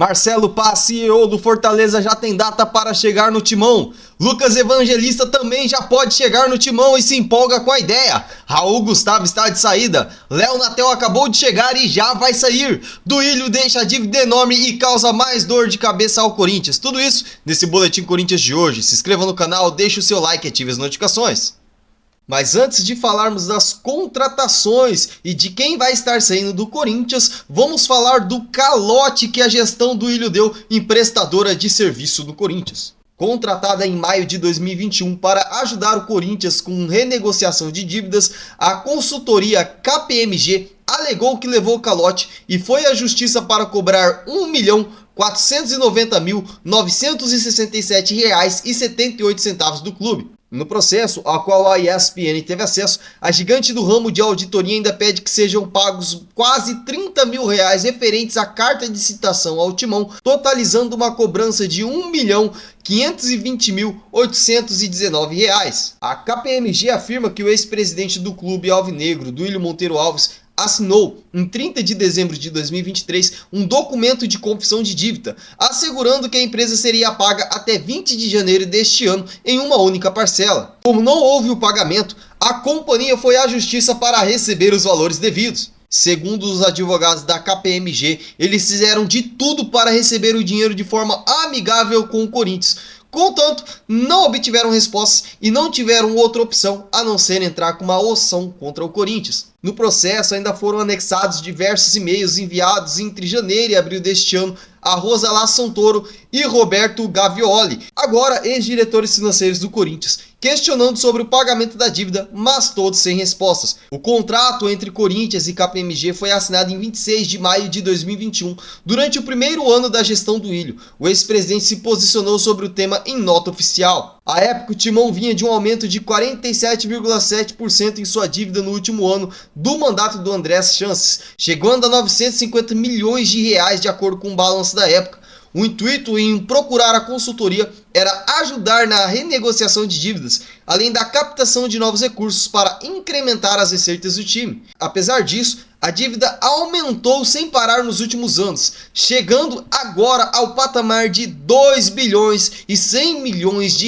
Marcelo Paz, CEO do Fortaleza, já tem data para chegar no timão. Lucas Evangelista também já pode chegar no timão e se empolga com a ideia. Raul Gustavo está de saída. Léo Natel acabou de chegar e já vai sair. Duílio deixa a dívida enorme e causa mais dor de cabeça ao Corinthians. Tudo isso nesse Boletim Corinthians de hoje. Se inscreva no canal, deixe o seu like e ative as notificações. Mas antes de falarmos das contratações e de quem vai estar saindo do Corinthians, vamos falar do calote que a gestão do Duílio deu em prestadora de serviço do Corinthians. Contratada em maio de 2021 para ajudar o Corinthians com renegociação de dívidas, a consultoria KPMG alegou que levou o calote e foi à justiça para cobrar R$1.490.967,78 do clube. No processo, ao qual a ESPN teve acesso, a gigante do ramo de auditoria ainda pede que sejam pagos quase R$30 mil referentes à carta de citação ao timão, totalizando uma cobrança de R$1.520.819. A KPMG afirma que o ex-presidente do clube alvinegro, Duílio Monteiro Alves, assinou, em 30 de dezembro de 2023, um documento de confissão de dívida, assegurando que a empresa seria paga até 20 de janeiro deste ano em uma única parcela. Como não houve o pagamento, a companhia foi à justiça para receber os valores devidos. Segundo os advogados da KPMG, eles fizeram de tudo para receber o dinheiro de forma amigável com o Corinthians. Contanto, não obtiveram respostas e não tiveram outra opção a não ser entrar com uma ação contra o Corinthians. No processo ainda foram anexados diversos e-mails enviados entre janeiro e abril deste ano a Rosalá Santoro e Roberto Gavioli, agora ex-diretores financeiros do Corinthians, questionando sobre o pagamento da dívida, mas todos sem respostas. O contrato entre Corinthians e KPMG foi assinado em 26 de maio de 2021, durante o primeiro ano da gestão do Duílio. O ex-presidente se posicionou sobre o tema em nota oficial. À época, o timão vinha de um aumento de 47,7% em sua dívida no último ano do mandato do André Chances, chegando a R$950 milhões de acordo com o balanço da época. O intuito em procurar a consultoria era ajudar na renegociação de dívidas, além da captação de novos recursos para incrementar as receitas do time. Apesar disso, a dívida aumentou sem parar nos últimos anos, chegando agora ao patamar de R$2.100 bilhões.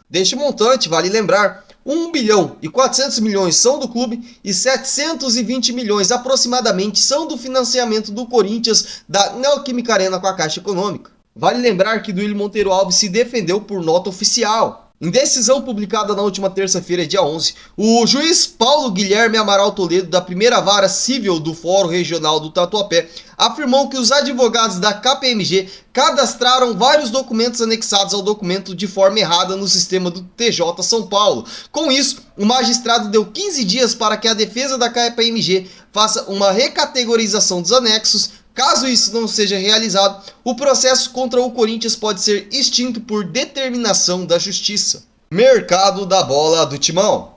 Deste montante, vale lembrar, R$1.4 bilhões são do clube e 720 milhões aproximadamente são do financiamento do Corinthians da Neoquímica Arena com a Caixa Econômica. Vale lembrar que Duílio Monteiro Alves se defendeu por nota oficial. Em decisão publicada na última terça-feira, dia 11, o juiz Paulo Guilherme Amaral Toledo, da primeira vara civil do Fórum Regional do Tatuapé, afirmou que os advogados da KPMG cadastraram vários documentos anexados ao documento de forma errada no sistema do TJ São Paulo. Com isso, o magistrado deu 15 dias para que a defesa da KPMG faça uma recategorização dos anexos. Caso isso não seja realizado, o processo contra o Corinthians pode ser extinto por determinação da justiça. Mercado da bola do timão.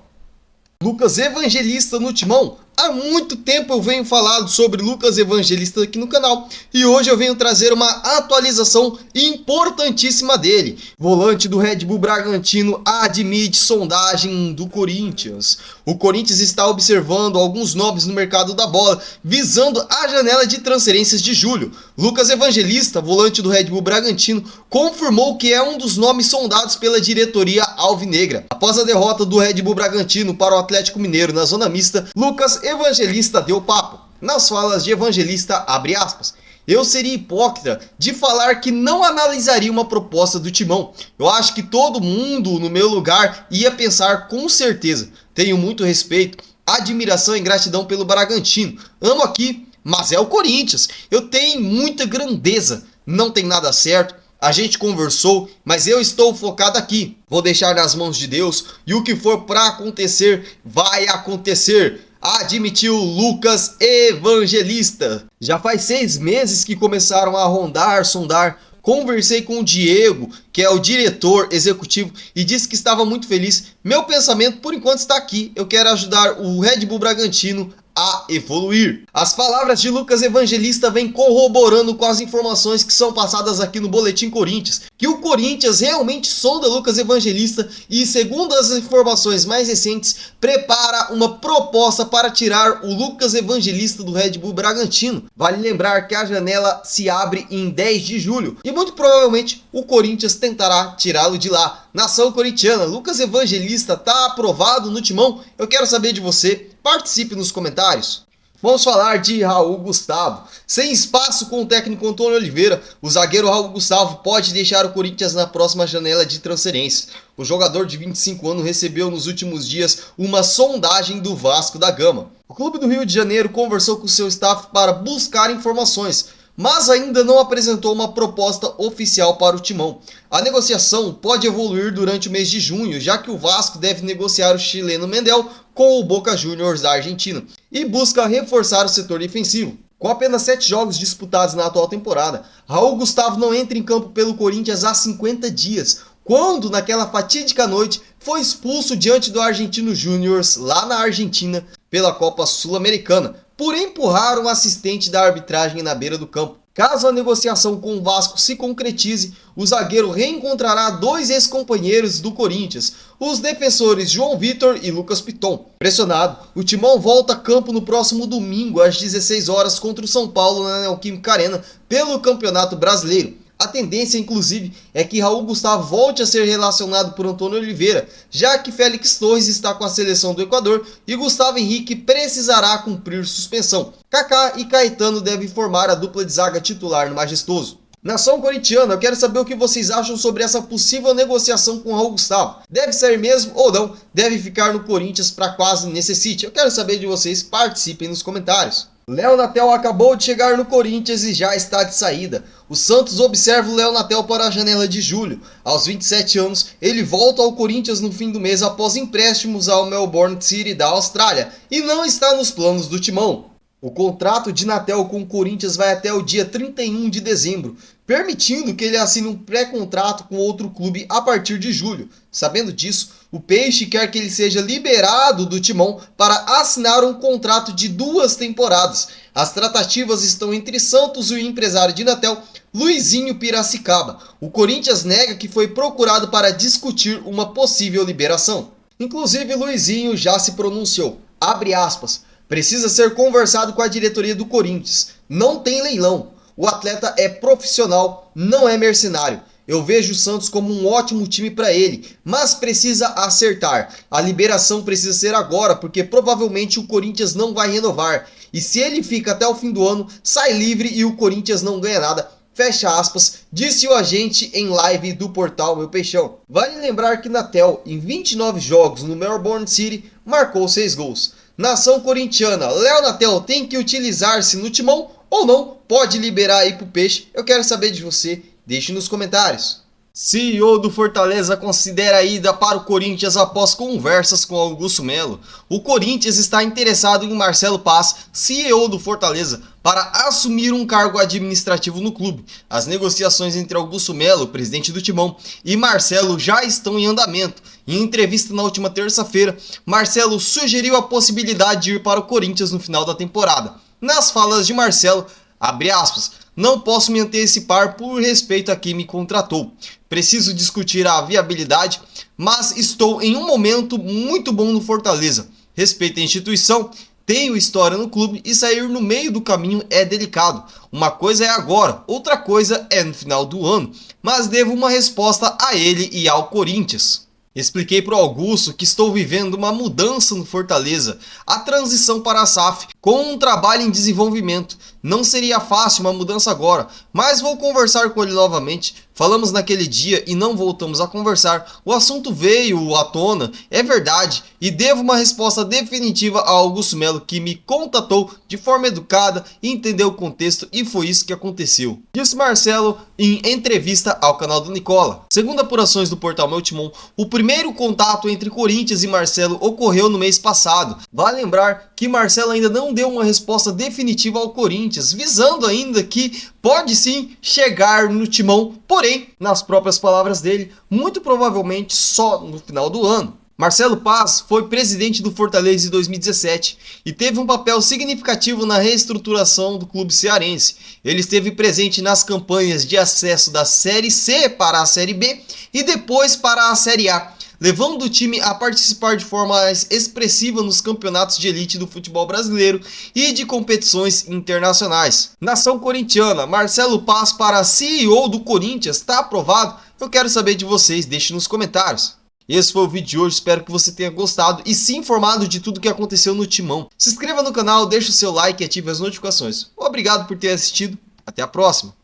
Lucas Evangelista no timão. Há muito tempo eu venho falando sobre Lucas Evangelista aqui no canal e hoje eu venho trazer uma atualização importantíssima dele. Volante do Red Bull Bragantino admite sondagem do Corinthians. O Corinthians está observando alguns nomes no mercado da bola, visando a janela de transferências de julho. Lucas Evangelista, volante do Red Bull Bragantino, confirmou que é um dos nomes sondados pela diretoria alvinegra. Após a derrota do Red Bull Bragantino para o Atlético Mineiro na zona mista, Lucas Evangelista deu papo. Nas falas de Evangelista, abre aspas, eu seria hipócrita de falar que não analisaria uma proposta do timão. Eu acho que todo mundo no meu lugar ia pensar com certeza. Tenho muito respeito, admiração e gratidão pelo Bragantino. Amo aqui, mas é o Corinthians. Eu tenho muita grandeza. Não tem nada certo. A gente conversou, mas eu estou focado aqui. Vou deixar nas mãos de Deus e o que for para acontecer, vai acontecer. Admitiu Lucas Evangelista. Já faz 6 meses que começaram a sondar. Conversei com o Diego, que é o diretor executivo, e disse que estava muito feliz. Meu pensamento por enquanto está aqui. Eu quero ajudar o Red Bull Bragantino a evoluir. As palavras de Lucas Evangelista vêm corroborando com as informações que são passadas aqui no Boletim Corinthians, que o Corinthians realmente sonda Lucas Evangelista e, segundo as informações mais recentes, prepara uma proposta para tirar o Lucas Evangelista do Red Bull Bragantino. Vale lembrar que a janela se abre em 10 de julho e muito provavelmente o Corinthians tentará tirá-lo de lá. Nação corintiana, Lucas Evangelista está aprovado no Timão? Eu quero saber de você, participe nos comentários. Vamos falar de Raul Gustavo. Sem espaço com o técnico Antônio Oliveira, o zagueiro Raul Gustavo pode deixar o Corinthians na próxima janela de transferência. O jogador de 25 anos recebeu nos últimos dias uma sondagem do Vasco da Gama. O clube do Rio de Janeiro conversou com seu staff para buscar informações, mas ainda não apresentou uma proposta oficial para o Timão. A negociação pode evoluir durante o mês de junho, já que o Vasco deve negociar o chileno Mendel com o Boca Juniors da Argentina e busca reforçar o setor defensivo. Com apenas 7 jogos disputados na atual temporada, Raul Gustavo não entra em campo pelo Corinthians há 50 dias, quando naquela fatídica noite foi expulso diante do Argentino Juniors lá na Argentina pela Copa Sul-Americana, por empurrar um assistente da arbitragem na beira do campo. Caso a negociação com o Vasco se concretize, o zagueiro reencontrará 2 ex-companheiros do Corinthians, os defensores João Vitor e Lucas Piton. Pressionado, o Timão volta a campo no próximo domingo às 16 horas contra o São Paulo na Neoquímica Arena pelo Campeonato Brasileiro. A tendência, inclusive, é que Raul Gustavo volte a ser relacionado por Antônio Oliveira, já que Félix Torres está com a seleção do Equador e Gustavo Henrique precisará cumprir suspensão. Kaká e Caetano devem formar a dupla de zaga titular no Majestoso. Nação corintiana, eu quero saber o que vocês acham sobre essa possível negociação com Raul Gustavo. Deve sair mesmo ou não? Deve ficar no Corinthians para caso necessite? Eu quero saber de vocês, participem nos comentários. Léo Natel acabou de chegar no Corinthians e já está de saída. O Santos observa o Léo Natel para a janela de julho. Aos 27 anos, ele volta ao Corinthians no fim do mês após empréstimos ao Melbourne City da Austrália e não está nos planos do Timão. O contrato de Natel com o Corinthians vai até o dia 31 de dezembro, permitindo que ele assine um pré-contrato com outro clube a partir de julho. Sabendo disso, o Peixe quer que ele seja liberado do Timão para assinar um contrato de 2 temporadas. As tratativas estão entre Santos e o empresário de Natel, Luizinho Piracicaba. O Corinthians nega que foi procurado para discutir uma possível liberação. Inclusive, Luizinho já se pronunciou. Abre aspas. Precisa ser conversado com a diretoria do Corinthians. Não tem leilão. O atleta é profissional, não é mercenário. Eu vejo o Santos como um ótimo time para ele, mas precisa acertar. A liberação precisa ser agora, porque provavelmente o Corinthians não vai renovar. E se ele fica até o fim do ano, sai livre e o Corinthians não ganha nada. Fecha aspas, disse o agente em live do portal Meu Peixão. Vale lembrar que Natel, em 29 jogos no Melbourne City, marcou 6 gols. Nação corintiana, Léo Natel tem que utilizar-se no Timão ou não? Pode liberar aí pro Peixe? Eu quero saber de você, deixe nos comentários. CEO do Fortaleza considera a ida para o Corinthians após conversas com Augusto Melo. O Corinthians está interessado em Marcelo Paz, CEO do Fortaleza, para assumir um cargo administrativo no clube. As negociações entre Augusto Melo, presidente do Timão, e Marcelo já estão em andamento. Em entrevista na última terça-feira, Marcelo sugeriu a possibilidade de ir para o Corinthians no final da temporada. Nas falas de Marcelo, abre aspas, não posso me antecipar por respeito a quem me contratou. Preciso discutir a viabilidade, mas estou em um momento muito bom no Fortaleza. Respeito a instituição, tenho história no clube e sair no meio do caminho é delicado. Uma coisa é agora, outra coisa é no final do ano, mas devo uma resposta a ele e ao Corinthians. Expliquei para o Augusto que estou vivendo uma mudança no Fortaleza, a transição para a SAF, com um trabalho em desenvolvimento. Não seria fácil uma mudança agora, mas vou conversar com ele novamente. Falamos naquele dia e não voltamos a conversar. O assunto veio à tona, é verdade, e devo uma resposta definitiva a Augusto Melo, que me contatou de forma educada, entendeu o contexto e foi isso que aconteceu. Disse Marcelo em entrevista ao canal do Nicola. Segundo apurações do portal Meu Timão, o primeiro contato entre Corinthians e Marcelo ocorreu no mês passado. Vale lembrar que Marcelo ainda não deu uma resposta definitiva ao Corinthians, visando ainda que pode sim chegar no Timão, porém, nas próprias palavras dele, muito provavelmente só no final do ano. Marcelo Paz foi presidente do Fortaleza em 2017 e teve um papel significativo na reestruturação do clube cearense. Ele esteve presente nas campanhas de acesso da Série C para a Série B e depois para a Série A, levando o time a participar de forma mais expressiva nos campeonatos de elite do futebol brasileiro e de competições internacionais. Nação corintiana, Marcelo Paz para CEO do Corinthians, está aprovado? Eu quero saber de vocês, deixe nos comentários. Esse foi o vídeo de hoje, espero que você tenha gostado e se informado de tudo o que aconteceu no Timão. Se inscreva no canal, deixe o seu like e ative as notificações. Obrigado por ter assistido, até a próxima!